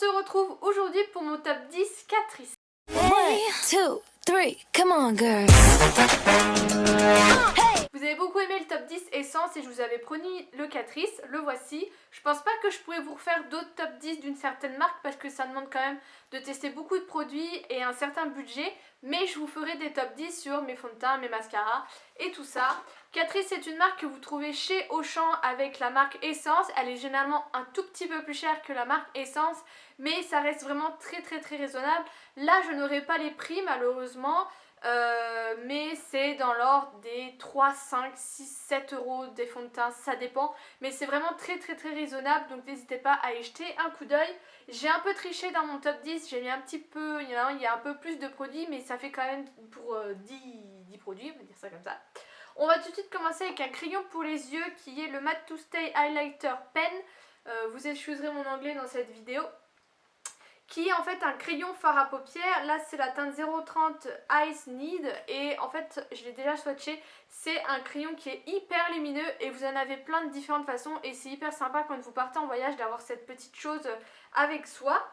se retrouve aujourd'hui pour mon top 10 Catrice. 1, 2, 3, come on girl. Vous avez beaucoup aimé le top 10 Essence et je vous avais promis le Catrice, le voici. Je pense pas que je pourrais vous refaire d'autres top 10 d'une certaine marque parce que ça demande quand même de tester beaucoup de produits et un certain budget. Mais je vous ferai des top 10 sur mes fonds de teint, mes mascaras et tout ça. Catrice c'est une marque que vous trouvez chez Auchan avec la marque Essence. Elle est généralement un tout petit peu plus chère que la marque Essence, mais ça reste vraiment très raisonnable. Là je n'aurai pas les prix malheureusement. Mais c'est dans l'ordre des 3, 5, 6, 7 euros des fonds de teint, ça dépend. Mais c'est vraiment très raisonnable, donc n'hésitez pas à y jeter un coup d'œil. J'ai un peu triché dans mon top 10, j'ai mis un petit peu, il y a un peu plus de produits, mais ça fait quand même pour 10 produits, on va dire ça comme ça. On va tout de suite commencer avec un crayon pour les yeux qui est le Matte to Stay Highlighter Pen. Vous excuserez mon anglais dans cette vidéo. Qui est en fait un crayon fard à paupières. Là c'est la teinte 030 Ice Need et en fait je l'ai déjà swatché. C'est un crayon qui est hyper lumineux et vous en avez plein de différentes façons et c'est hyper sympa quand vous partez en voyage d'avoir cette petite chose avec soi.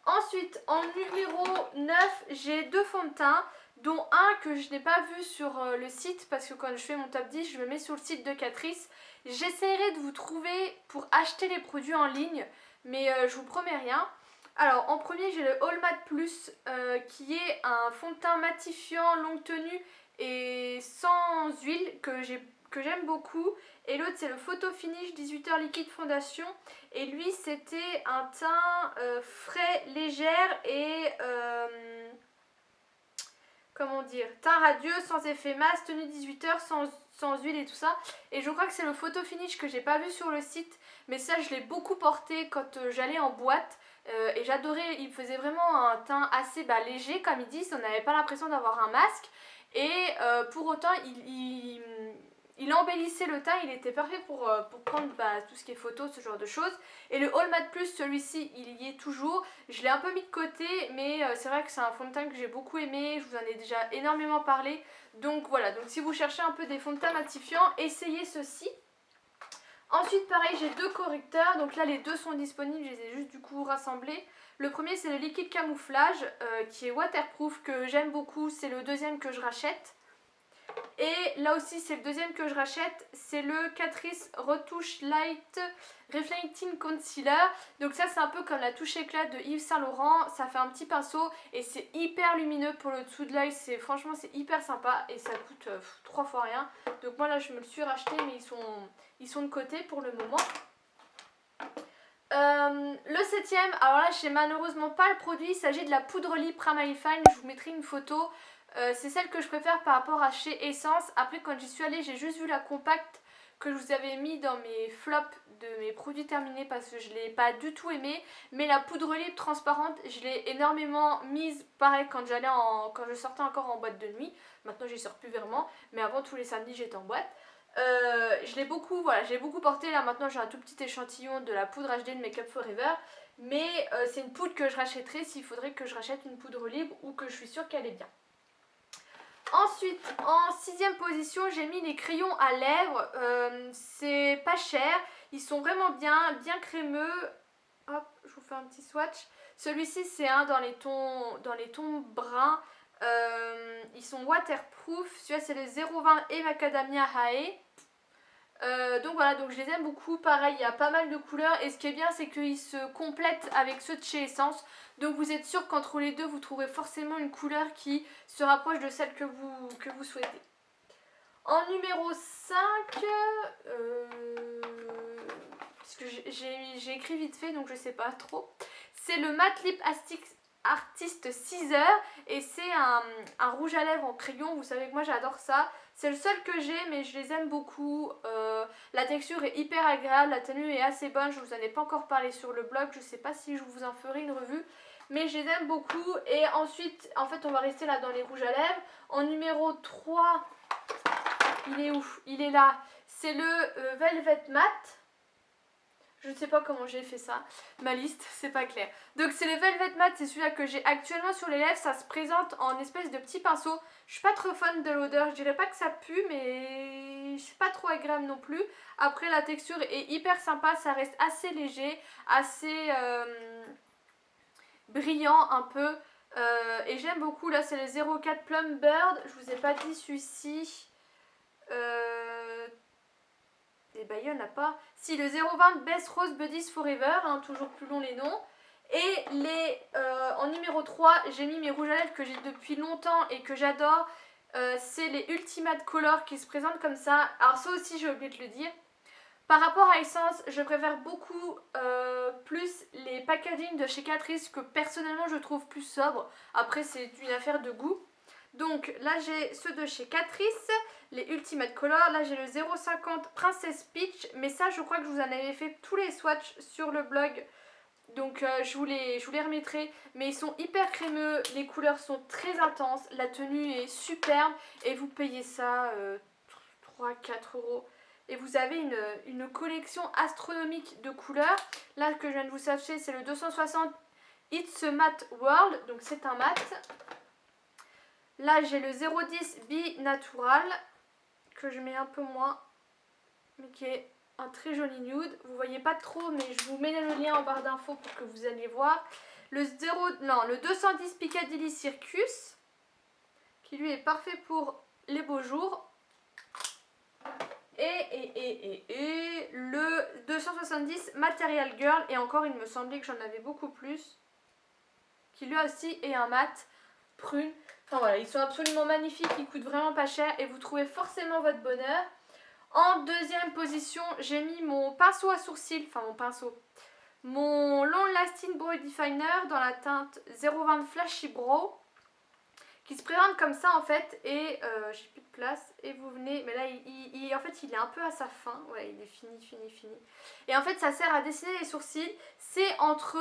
Ensuite en numéro 9 j'ai deux fonds de teint, dont un que je n'ai pas vu sur le site parce que quand je fais mon top 10 je me mets sur le site de Catrice. J'essaierai de vous trouver pour acheter les produits en ligne, mais je vous promets rien. Alors en premier j'ai le All Matte Plus qui est un fond de teint matifiant longue tenue et sans huile que j'aime beaucoup. Et l'autre c'est le Photo Finish 18h liquide fondation et lui c'était un teint frais, légère et comment dire, teint radieux, sans effet masse, tenue 18h, sans huile et tout ça. Et je crois que c'est le Photo Finish que j'ai pas vu sur le site, mais ça je l'ai beaucoup porté quand j'allais en boîte. Et j'adorais, il faisait vraiment un teint assez léger comme ils disent, on n'avait pas l'impression d'avoir un masque. Et pour autant il embellissait le teint, il était parfait pour prendre tout ce qui est photo, ce genre de choses. Et le All Matte Plus, celui-ci, il y est toujours. Je l'ai un peu mis de côté, mais c'est vrai que c'est un fond de teint que j'ai beaucoup aimé. Je vous en ai déjà énormément parlé. Donc voilà, donc si vous cherchez un peu des fonds de teint matifiants, essayez ceci. Ensuite, pareil, j'ai deux correcteurs. Donc là, les deux sont disponibles, je les ai juste du coup rassemblés. Le premier, c'est le liquide camouflage qui est waterproof, que j'aime beaucoup. C'est le deuxième que je rachète. Et là aussi c'est le deuxième que je rachète, c'est le Catrice Retouche Light Reflecting Concealer. Donc ça c'est un peu comme la touche éclat de Yves Saint Laurent, ça fait un petit pinceau et c'est hyper lumineux pour le dessous de l'œil. Franchement c'est hyper sympa et ça coûte 3 fois rien. Donc moi là je me le suis racheté mais ils sont de côté pour le moment. Le septième, alors là j'ai malheureusement pas le produit, il s'agit de la poudre lip Pramail Fine, je vous mettrai une photo. C'est celle que je préfère par rapport à chez Essence. Après quand j'y suis allée j'ai juste vu la compacte que je vous avais mis dans mes flops de mes produits terminés parce que je ne l'ai pas du tout aimé. Mais la poudre lip transparente je l'ai énormément mise, pareil quand je sortais encore en boîte de nuit. Maintenant j'y sors plus vraiment, mais avant tous les samedis j'étais en boîte. Je l'ai beaucoup, voilà, j'ai beaucoup porté. Là maintenant j'ai un tout petit échantillon de la poudre HD de Make Up Forever. Mais c'est une poudre que je rachèterai s'il faudrait que je rachète une poudre libre ou que je suis sûre qu'elle est bien. Ensuite, en sixième position, j'ai mis les crayons à lèvres. C'est pas cher, ils sont vraiment bien crémeux. Hop, je vous fais un petit swatch. Celui-ci, c'est un dans les tons bruns. Ils sont waterproof. Celui-là, c'est le 020 et Macadamia Hae. Donc voilà, donc je les aime beaucoup. Pareil, il y a pas mal de couleurs et ce qui est bien c'est qu'ils se complètent avec ceux de chez Essence. Donc vous êtes sûr qu'entre les deux vous trouverez forcément une couleur qui se rapproche de celle que vous souhaitez. En numéro 5, parce que j'ai écrit vite fait donc je sais pas trop, c'est le Matte Lip Artist 6 heures et c'est un rouge à lèvres en crayon. Vous savez que moi j'adore ça. C'est le seul que j'ai mais je les aime beaucoup. La texture est hyper agréable, la tenue est assez bonne. Je vous en ai pas encore parlé sur le blog, je sais pas si je vous en ferai une revue. Mais je les aime beaucoup. Et ensuite, en fait on va rester là dans les rouges à lèvres. En numéro 3, il est où? Il est là. C'est le Velvet Matte. Je ne sais pas comment j'ai fait ça. Ma liste, c'est pas clair. Donc c'est le Velvet Matte, c'est celui-là que j'ai actuellement sur les lèvres. Ça se présente en espèce de petit pinceau. Je suis pas trop fan de l'odeur. Je dirais pas que ça pue, mais c'est pas trop agréable non plus. Après, la texture est hyper sympa. Ça reste assez léger, assez brillant un peu. Et j'aime beaucoup. Là, c'est le 04 Plum Bird. Je vous ai pas dit celui-ci. Et bah il n'y en a pas. Si, le 020 Best Rose Buddies Forever, hein, toujours plus long les noms. Et en numéro 3, j'ai mis mes rouges à lèvres que j'ai depuis longtemps et que j'adore. C'est les Ultimate Color qui se présentent comme ça. Alors ça aussi j'ai oublié de le dire. Par rapport à Essence, je préfère beaucoup plus les packaging de chez Catrice que personnellement je trouve plus sobre. Après c'est une affaire de goût. Donc là j'ai ceux de chez Catrice, les Ultimate Color. Là j'ai le 050 Princess Peach, mais ça je crois que je vous en avais fait tous les swatchs sur le blog. Donc je vous les remettrai. Mais ils sont hyper crémeux, les couleurs sont très intenses, la tenue est superbe. Et vous payez ça 3-4 euros. Et vous avez une collection astronomique de couleurs. Là que je viens de vous swatcher, c'est le 260 It's a Matte World, donc c'est un mat. Là j'ai le 010 Be Natural, que je mets un peu moins, mais qui est un très joli nude. Vous voyez pas trop, mais je vous mets le lien en barre d'infos pour que vous alliez voir. Le 210 Piccadilly Circus, qui lui est parfait pour les beaux jours. Et le 270 Material Girl, et encore il me semblait que j'en avais beaucoup plus, qui lui aussi est un mat prune. Enfin voilà, ils sont absolument magnifiques, ils coûtent vraiment pas cher et vous trouvez forcément votre bonheur. En deuxième position, j'ai mis mon pinceau à sourcils, mon Long Lasting Brow Definer dans la teinte 020 Flashy Brow, qui se présente comme ça en fait. Et j'ai plus de place et vous venez, mais là en fait il est un peu à sa fin, ouais il est fini. Et en fait ça sert à dessiner les sourcils. C'est entre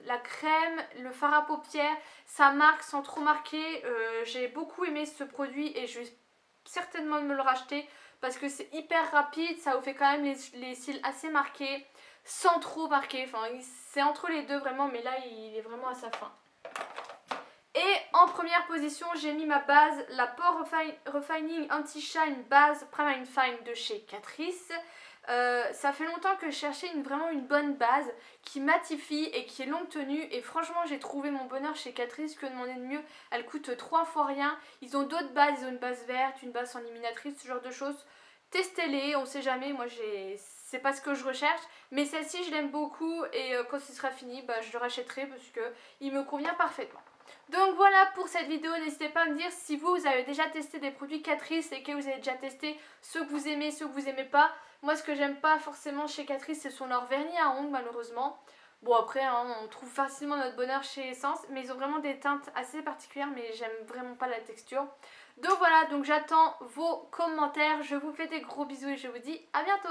la crème, le fard à paupières, ça marque sans trop marquer. J'ai beaucoup aimé ce produit et je vais certainement me le racheter parce que c'est hyper rapide, ça vous fait quand même les cils assez marqués sans trop marquer. Enfin c'est entre les deux vraiment, mais là il est vraiment à sa fin. Et en première position, j'ai mis ma base, la Pore Refining Anti-Shine Base Prime Fine de chez Catrice. Ça fait longtemps que je cherchais vraiment une bonne base qui matifie et qui est longue tenue. Et franchement, j'ai trouvé mon bonheur chez Catrice. Que demander de mieux? Elle coûte 3 fois rien. Ils ont d'autres bases, ils ont une base verte, une base en éliminatrice, ce genre de choses. Testez-les, on sait jamais. Moi, c'est pas ce que je recherche. Mais celle-ci, je l'aime beaucoup. Et quand ce sera fini, bah, je le rachèterai parce qu'il me convient parfaitement. Donc voilà pour cette vidéo, n'hésitez pas à me dire si vous avez déjà testé des produits Catrice et que vous avez déjà testé ceux que vous aimez, ceux que vous aimez pas. Moi ce que j'aime pas forcément chez Catrice, ce sont leurs vernis à ongles malheureusement. Bon après hein, on trouve facilement notre bonheur chez Essence, mais ils ont vraiment des teintes assez particulières, mais j'aime vraiment pas la texture. Donc voilà, donc j'attends vos commentaires, je vous fais des gros bisous et je vous dis à bientôt.